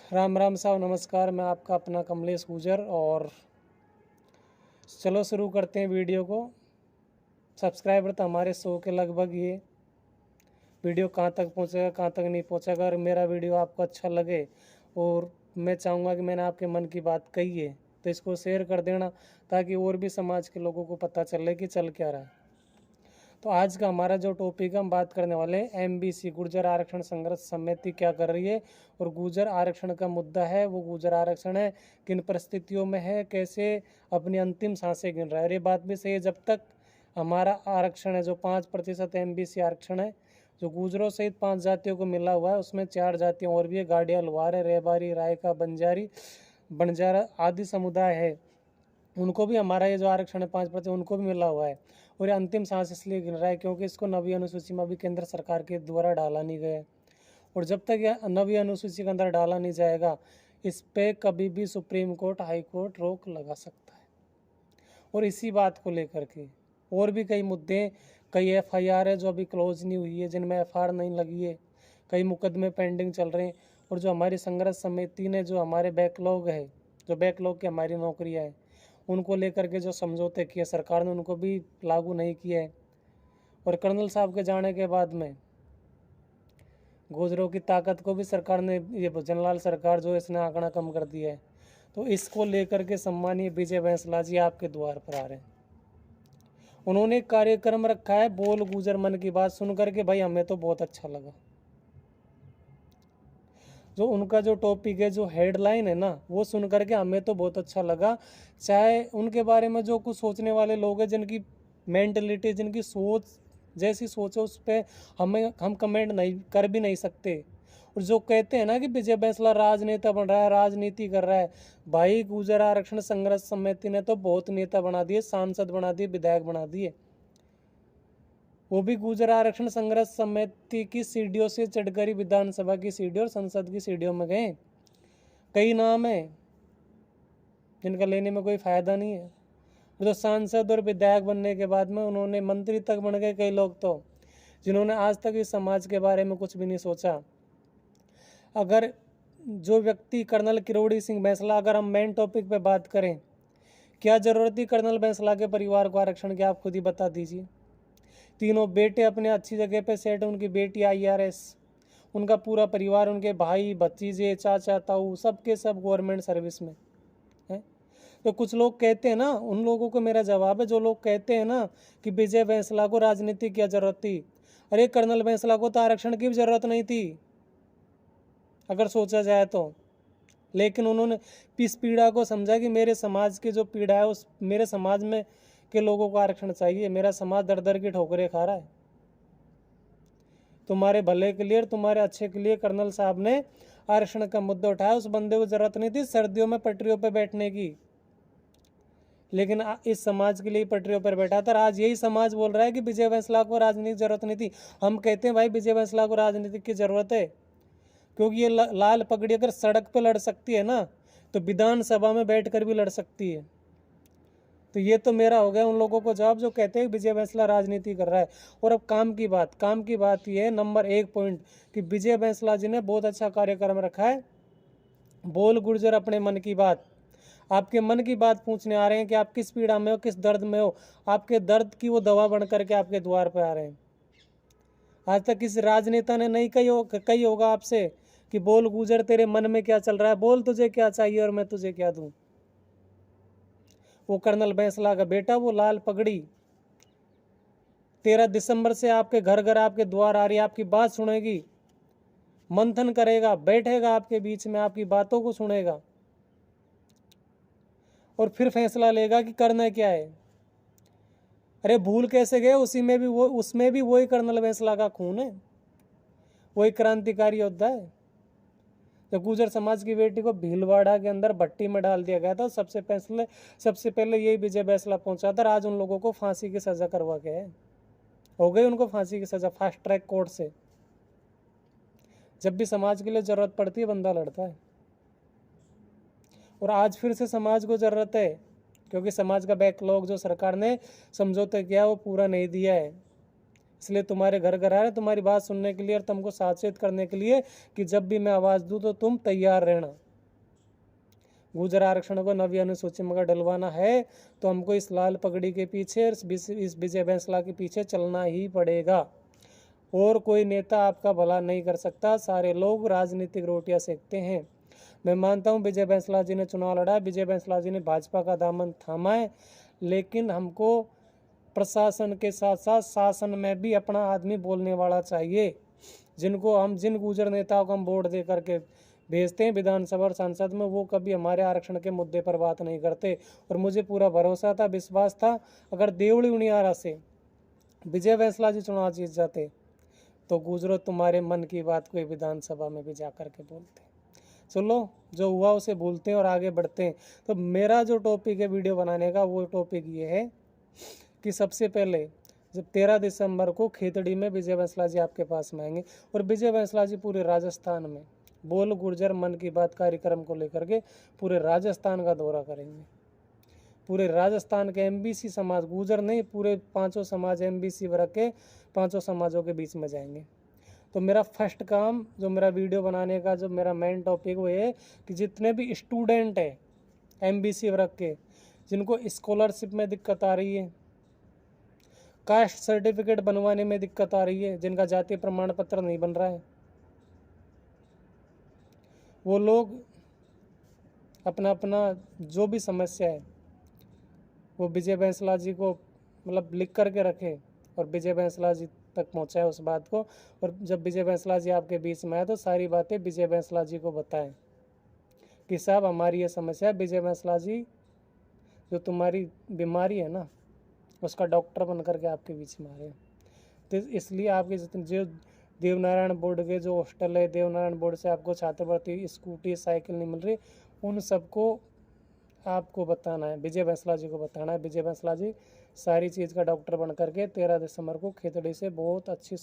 राम राम साहब, नमस्कार। मैं आपका अपना कमलेश गुजर। और चलो शुरू करते हैं वीडियो को। सब्सक्राइबर तो हमारे 100 के लगभग ही है। वीडियो कहाँ तक पहुँचेगा कहाँ तक नहीं पहुँचेगा, अगर मेरा वीडियो आपको अच्छा लगे और मैं चाहूँगा कि मैंने आपके मन की बात कही है तो इसको शेयर कर देना, ताकि और भी समाज के लोगों को पता चले कि चल क्या रहा है। तो आज का हमारा जो टॉपिक है, हम बात करने वाले हैं एमबीसी गुर्जर आरक्षण संघर्ष समिति क्या कर रही है। और गुर्जर आरक्षण का मुद्दा है, वो गुर्जर आरक्षण है किन परिस्थितियों में है, कैसे अपनी अंतिम सांसें गिन रहा है। और ये बात भी सही है, जब तक हमारा आरक्षण है जो 5% एमबीसी आरक्षण है, जो गुर्जरों सहित 5 जातियों को मिला हुआ है, उसमें 4 जातियाँ और भी है, गाड़िया, लुहार, रेबारी, रायका, बंजारी, बंजारा आदि समुदाय है। उनको भी हमारा ये जो आरक्षण है 5% उनको भी मिला हुआ है। और ये अंतिम सांस इसलिए गिन रहा है क्योंकि इसको नवी अनुसूची में अभी केंद्र सरकार के द्वारा डाला नहीं गया है। और जब तक यह नवी अनुसूची के अंदर डाला नहीं जाएगा, इस पे कभी भी सुप्रीम कोर्ट, हाई कोर्ट रोक लगा सकता है। और इसी बात को लेकर के और भी कई मुद्दे, कई एफआईआर है जो अभी क्लोज नहीं हुई है, जिनमें एफआईआर नहीं लगी है, कई मुकदमे पेंडिंग चल रहे हैं। और जो हमारी संघर्ष समिति ने जो हमारे बैकलॉग है, जो बैकलॉग की हमारी नौकरियाँ हैं, उनको लेकर के जो समझौते किए सरकार ने, उनको भी लागू नहीं किया है। और कर्नल साहब के जाने के बाद में गुर्जरों की ताकत को भी सरकार ने, ये जनलाल सरकार जो इसने आंकड़ा कम कर दिया है। तो इसको लेकर के सम्मानीय विजय बैंसला जी आपके द्वार पर आ रहे हैं। उन्होंने एक कार्यक्रम रखा है, बोल गुर्जर मन की बात। सुन करके भाई हमें तो बहुत अच्छा लगा। जो उनका जो टॉपिक है, जो हेडलाइन है ना, वो सुन करके हमें तो बहुत अच्छा लगा। चाहे उनके बारे में जो कुछ सोचने वाले लोग हैं, जिनकी मेंटलिटी, जिनकी सोच जैसी सोच है, उस पर हम कमेंट नहीं कर भी नहीं सकते। और जो कहते हैं ना कि विजय बैंसला राजनेता बन रहा है, राजनीति कर रहा है, भाई गुर्जर आरक्षण संघर्ष समिति ने तो बहुत नेता बना दिए, सांसद बना दिए, विधायक बना दिए। वो भी गुर्जर आरक्षण संघर्ष समिति की सीढ़ियों से चढ़कर विधानसभा की सीढ़ी और संसद की सीढ़ियों में गए। कई नाम है जिनका लेने में कोई फायदा नहीं है। जो सांसद और विधायक बनने के बाद में उन्होंने मंत्री तक बन गए कई लोग, तो जिन्होंने आज तक इस समाज के बारे में कुछ भी नहीं सोचा। अगर जो व्यक्ति कर्नल किरोड़ी सिंह बैंसला, अगर हम मेन टॉपिक पे बात करें, क्या जरूरत थी कर्नल बैंसला के परिवार को आरक्षण की, आप खुद ही बता दीजिए। तीनों बेटे अपने अच्छी जगह पे सेट, उनकी बेटी आईआरएस, उनका पूरा परिवार, उनके भाई, भतीजे, चाचा, ताऊ, सबके सब गवर्नमेंट सर्विस में है। तो कुछ लोग कहते हैं ना, उन लोगों को मेरा जवाब है, जो लोग कहते हैं ना कि विजय बैंसला को राजनीति की जरूरत थी, अरे कर्नल बैंसला को तो आरक्षण की भी जरूरत नहीं थी अगर सोचा जाए तो। लेकिन उन्होंने इस पीड़ा को समझा कि मेरे समाज की जो पीड़ा है, उस मेरे समाज में के लोगों को आरक्षण चाहिए। मेरा समाज दर दर की ठोकरें खा रहा है। तुम्हारे भले के लिए, तुम्हारे अच्छे के लिए कर्नल साहब ने आरक्षण का मुद्दा उठाया। उस बंदे को जरूरत नहीं थी सर्दियों में पटरियों पर बैठने की, लेकिन इस समाज के लिए पटरियों पर बैठा था। आज यही समाज बोल रहा है कि विजय बैंसला को राजनीति की जरूरत नहीं थी। हम कहते हैं भाई विजय बैंसला को राजनीति की जरूरत है, क्योंकि ये लाल पगड़ी अगर सड़क पे लड़ सकती है ना, तो विधानसभा में बैठकर भी लड़ सकती है। तो ये तो मेरा हो गया उन लोगों को जवाब जो कहते हैं विजय बैंसला राजनीति कर रहा है। और अब काम की बात ये है, नंबर 1 पॉइंट, कि विजय बैंसला जी ने बहुत अच्छा कार्यक्रम रखा है, बोल गुर्जर अपने मन की बात। आपके मन की बात पूछने आ रहे हैं कि आप किस पीड़ा में हो, किस दर्द में हो, आपके दर्द की वो दवा बन करके आपके द्वार पर आ रहे हैं। आज तक किसी राजनेता ने नहीं कही होगा आपसे कि बोल गुर्जर तेरे मन में क्या चल रहा है, बोल तुझे क्या चाहिए और मैं तुझे क्या दूं। वो कर्नल बैंसला का बेटा, वो लाल पगड़ी 13 दिसंबर से आपके घर घर आपके द्वार आ रही है, आपकी बात सुनेगी, मंथन करेगा, बैठेगा आपके बीच में, आपकी बातों को सुनेगा और फिर फैसला लेगा कि करना क्या है। अरे भूल कैसे गए, उसमें भी वही कर्नल बैंसला का खून है, वही क्रांतिकारी योद्धा है। जब गुर्जर समाज की बेटी को भीलवाड़ा के अंदर भट्टी में डाल दिया गया था, सबसे पहले यही विजय बैंसला पहुंचा था। आज उन लोगों को फांसी की सजा करवा के हो गई, उनको फांसी की सजा फास्ट ट्रैक कोर्ट से। जब भी समाज के लिए जरूरत पड़ती है बंदा लड़ता है। और आज फिर से समाज को जरूरत है, क्योंकि समाज का बैकलॉग जो सरकार ने समझौते किया वो पूरा नहीं दिया है। इसलिए तुम्हारे घर घर आ रहे तुम्हारी बात सुनने के लिए और तुमको सावचेत करने के लिए कि जब भी मैं आवाज़ दूँ तो तुम तैयार रहना। गुर्जर आरक्षण को नवी अनुसूची में अगर डलवाना है तो हमको इस लाल पगड़ी के पीछे, इस विजय बैंसला के पीछे चलना ही पड़ेगा, और कोई नेता आपका भला नहीं कर सकता। सारे लोग राजनीतिक रोटियां सेकते हैं। मैं मानता हूं विजय बैंसला जी ने चुनाव लड़ा, विजय बैंसला जी ने भाजपा का दामन थामा है, लेकिन हमको प्रशासन के साथ साथ शासन में भी अपना आदमी बोलने वाला चाहिए। जिन गुर्जर नेताओं को हम वोट दे करके भेजते हैं विधानसभा और संसद में, वो कभी हमारे आरक्षण के मुद्दे पर बात नहीं करते। और मुझे पूरा भरोसा था, विश्वास था, अगर देवड़ी उनियारा से विजय बैंसला जी चुनाव जीत जाते तो गुजरो तुम्हारे मन की बात को विधानसभा में भी जा कर के बोलते। चलो, जो हुआ उसे भूलते हैं और आगे बढ़ते हैं। तो मेरा जो टॉपिक है वीडियो बनाने का, वो टॉपिक ये है कि सबसे पहले जब 13 दिसंबर को खेतड़ी में विजय बैंसला जी आपके पास में आएंगे, और विजय बैंसला जी पूरे राजस्थान में बोल गुर्जर मन की बात कार्यक्रम को लेकर के पूरे राजस्थान का दौरा करेंगे। पूरे राजस्थान के एमबीसी समाज, गुर्जर नहीं, पूरे 5 समाज एमबीसी वर्ग के 5 समाजों के बीच में जाएंगे। तो मेरा फर्स्ट काम, जो मेरा वीडियो बनाने का जो मेरा मेन टॉपिक वो है कि जितने भी स्टूडेंट है एमबीसी वर्ग के, जिनको स्कॉलरशिप में दिक्कत आ रही है, कास्ट सर्टिफिकेट बनवाने में दिक्कत आ रही है, जिनका जातीय प्रमाण पत्र नहीं बन रहा है, वो लोग अपना अपना जो भी समस्या है वो विजय बैंसला जी को मतलब लिख करके रखें और विजय बैंसला जी तक पहुंचाए उस बात को। और जब विजय बैंसला जी आपके बीच में आए तो सारी बातें विजय बैंसला जी को बताएं कि साहब हमारी ये समस्या है। विजय बैंसला जी जो तुम्हारी बीमारी है ना, उसका डॉक्टर बन करके आपके बीच में आ रहे हैं। तो इसलिए आपके जितने जो देवनारायण बोर्ड के जो हॉस्टल है, देवनारायण बोर्ड से आपको छात्रवृत्ति, स्कूटी, साइकिल नहीं मिल रही, उन सबको आपको बताना है, विजय बैंसला जी को बताना है। विजय बैंसला जी सारी चीज़ का डॉक्टर बन करके 13 दिसंबर को खेतड़ी से बहुत अच्छी